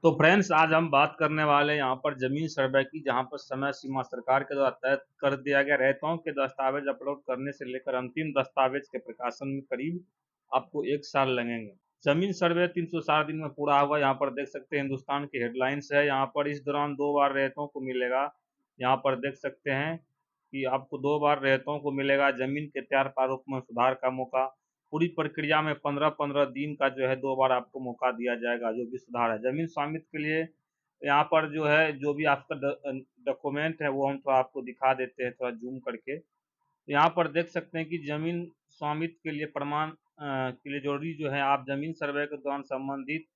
तो फ्रेंड्स आज हम बात करने वाले हैं यहाँ पर जमीन सर्वे की, जहाँ पर समय सीमा सरकार के द्वारा तय कर दिया गया। रैयतों के दस्तावेज अपलोड करने से लेकर अंतिम दस्तावेज के प्रकाशन में करीब आपको 1 साल लगेंगे। जमीन सर्वे 360 दिन में पूरा हुआ। यहाँ पर देख सकते हैं हिंदुस्तान की हेडलाइंस है। यहाँ पर इस दौरान 2 बार रैयतों को मिलेगा। यहाँ पर देख सकते हैं कि आपको 2 बार रैयतों को मिलेगा जमीन के तैयार प्रारूप में सुधार का मौका। पूरी प्रक्रिया में 15-15 दिन का जो है 2 बार आपको मौका दिया जाएगा जो भी सुधार है। जमीन स्वामित्व के लिए यहाँ पर जो है जो भी आपका डॉक्यूमेंट है वो हम थोड़ा आपको दिखा देते हैं थोड़ा जूम करके। तो यहाँ पर देख सकते हैं कि जमीन स्वामित्व के लिए प्रमाण के लिए जरूरी जो है आप जमीन सर्वे के दौरान संबंधित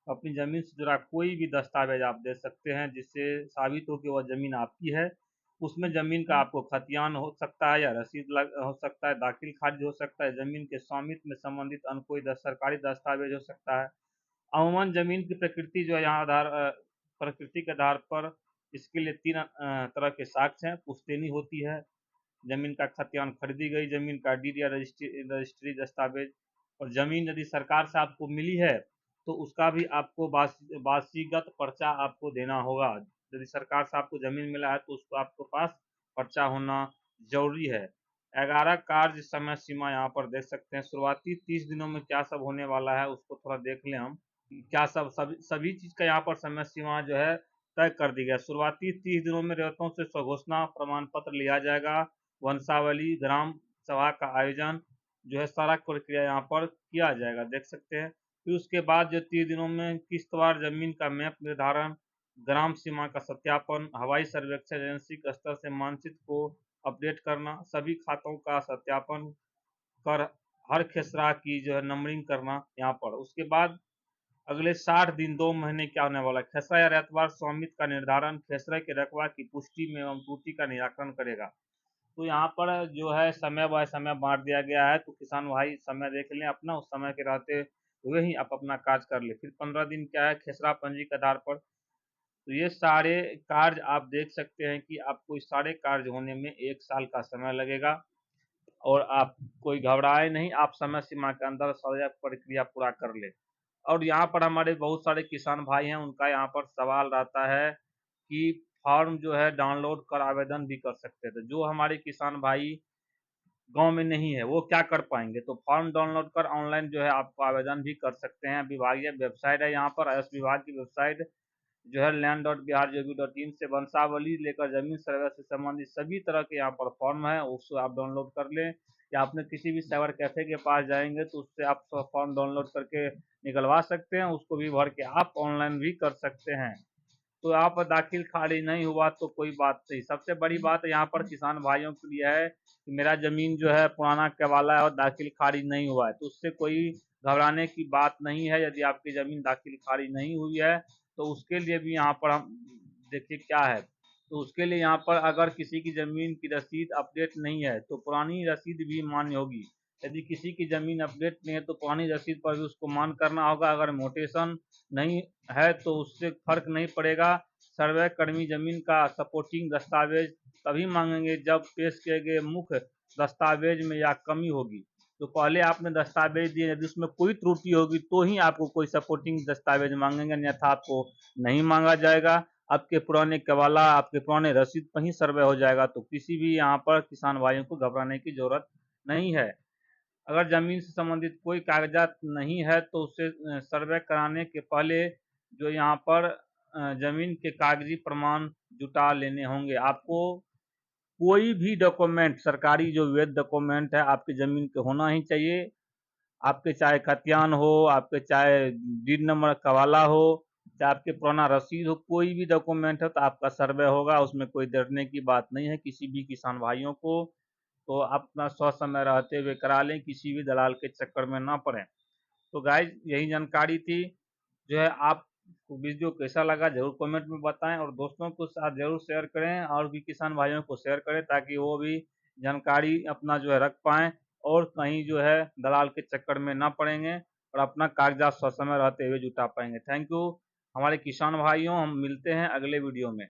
अपनी जमीन से जुड़ा कोई भी दस्तावेज आप दे सकते हैं जिससे साबित हो कि वह जमीन आपकी है। उसमें जमीन का आपको खतियान हो सकता है या रसीद हो सकता है, दाखिल खारिज हो सकता है, जमीन के स्वामित्व में संबंधित अन्य कोई सरकारी दस्तावेज हो सकता है। अमूमन जमीन की प्रकृति जो है यहाँ प्रकृति के आधार पर इसके लिए 3 तरह के साक्ष्य हैं। पुश्तैनी होती है, जमीन का खतियान खरीदी गई जमीन का डीड या रजिस्ट्री दस्तावेज, और जमीन यदि सरकार से आपको मिली है तो उसका भी आपको वासीगत पर्चा आपको देना होगा। यदि सरकार से आपको जमीन मिला है तो उसको आपके पास पर्चा होना जरूरी है। 11 कार्य समय सीमा यहाँ पर देख सकते हैं। शुरुआती 30 दिनों में क्या सब होने वाला है उसको थोड़ा देख लें हम। क्या सभी चीज का यहाँ पर समय सीमा जो है तय कर दी गया। शुरुआती 30 दिनों में रैयतों से स्वघोषणा प्रमाण पत्र लिया जाएगा। वंशावली ग्राम सभा का आयोजन जो है सारा प्रक्रिया यहाँ पर किया जाएगा, देख सकते हैं। फिर उसके बाद जो 30 दिनों में किस्तवार जमीन का मैप निर्धारण, ग्राम सीमा का सत्यापन, हवाई सर्वेक्षण एजेंसी के स्तर से मानचित्र को अपडेट करना, सभी खातों का सत्यापन कर हर खेसरा की जो है नंबरिंग करना यहाँ पर। उसके बाद अगले 60 दिन 2 महीने क्या होने वाला है, खेसरा या रैयतवार स्वामित्व का निर्धारण, खेसरा के रकबा की पुष्टि में एवं त्रुटि का निराकरण करेगा। तो यहाँ पर जो है समय बाय समय बांट दिया गया है, तो किसान भाई समय देख लें अपना, उस समय के रहते हुए ही आप अपना कार्य कर ले। फिर 15 दिन क्या है खेसरा पंजी के आधार पर। तो ये सारे कार्य आप देख सकते हैं कि आपको इस सारे कार्य होने में 1 साल का समय लगेगा, और आप कोई घबराए नहीं, आप समय सीमा के अंदर सारी प्रक्रिया पूरा कर ले। और यहाँ पर हमारे बहुत सारे किसान भाई हैं, उनका यहाँ पर सवाल रहता है कि फॉर्म जो है डाउनलोड कर आवेदन भी कर सकते थे। जो हमारे किसान भाई गांव में नहीं है वो क्या कर पाएंगे, तो फॉर्म डाउनलोड कर ऑनलाइन जो है आपको आवेदन भी कर सकते हैं। विभागीय वेबसाइट है यहाँ पर, आयुष विभाग की वेबसाइट जो है land.bihar.gov.in से वंशावली लेकर जमीन सर्वे से संबंधित सभी तरह के यहाँ पर फॉर्म है, उसको आप डाउनलोड कर लें, या आपने किसी भी साइबर कैफे के पास जाएंगे तो उससे आप फॉर्म डाउनलोड करके निकलवा सकते हैं, उसको भी भर के आप ऑनलाइन भी कर सकते हैं। तो यहाँ पर दाखिल खारिज नहीं हुआ तो कोई बात नहीं। सबसे बड़ी बात यहाँ पर किसान भाइयों के लिए है कि मेरा जमीन जो है पुराना केवाला है और दाखिल खारिज नहीं हुआ है, तो उससे कोई घबराने की बात नहीं है। यदि आपकी जमीन दाखिल खारिज नहीं हुई है तो उसके लिए भी यहाँ पर हम देखिए क्या है। तो उसके लिए यहाँ पर अगर किसी की जमीन की रसीद अपडेट नहीं है तो पुरानी रसीद भी मान्य होगी। यदि किसी की जमीन अपडेट नहीं है तो पुरानी रसीद पर भी उसको मान करना होगा। अगर मोटेशन नहीं है तो उससे फर्क नहीं पड़ेगा। सर्वे कर्मी जमीन का सपोर्टिंग दस्तावेज तभी मांगेंगे जब पेश किए गए मुख्य दस्तावेज में या कमी होगी। तो पहले आपने दस्तावेज दिए, यदि उसमें कोई त्रुटि होगी तो ही आपको कोई सपोर्टिंग दस्तावेज मांगेंगे, अन्यथा आपको नहीं मांगा जाएगा। आपके पुराने केवाला आपके पुराने रसीद पर ही सर्वे हो जाएगा। तो किसी भी यहाँ पर किसान भाइयों को घबराने की जरूरत नहीं है। अगर जमीन से संबंधित कोई कागजात नहीं है तो उसे सर्वे कराने के पहले जो यहाँ पर जमीन के कागजी प्रमाण जुटा लेने होंगे। आपको कोई भी डॉक्यूमेंट सरकारी जो वैध डॉक्यूमेंट है आपकी जमीन के होना ही चाहिए। आपके चाहे खतियान हो, आपके चाहे डीड नंबर कवाला हो, चाहे आपके पुराना रसीद हो, कोई भी डॉक्यूमेंट है तो आपका सर्वे होगा, उसमें कोई डरने की बात नहीं है किसी भी किसान भाइयों को। तो अपना समय रहते हुए करा लें, किसी भी दलाल के चक्कर में ना पड़े। तो गाइज यही जानकारी थी। जो है आपको वीडियो कैसा लगा जरूर कमेंट में बताएं, और दोस्तों के साथ जरूर शेयर करें, और भी किसान भाइयों को शेयर करें ताकि वो भी जानकारी अपना जो है रख पाएं और कहीं जो है दलाल के चक्कर में ना पड़ेंगे, और अपना कागजात समय रहते हुए जुटा पाएंगे। थैंक यू हमारे किसान भाइयों, हम मिलते हैं अगले वीडियो में।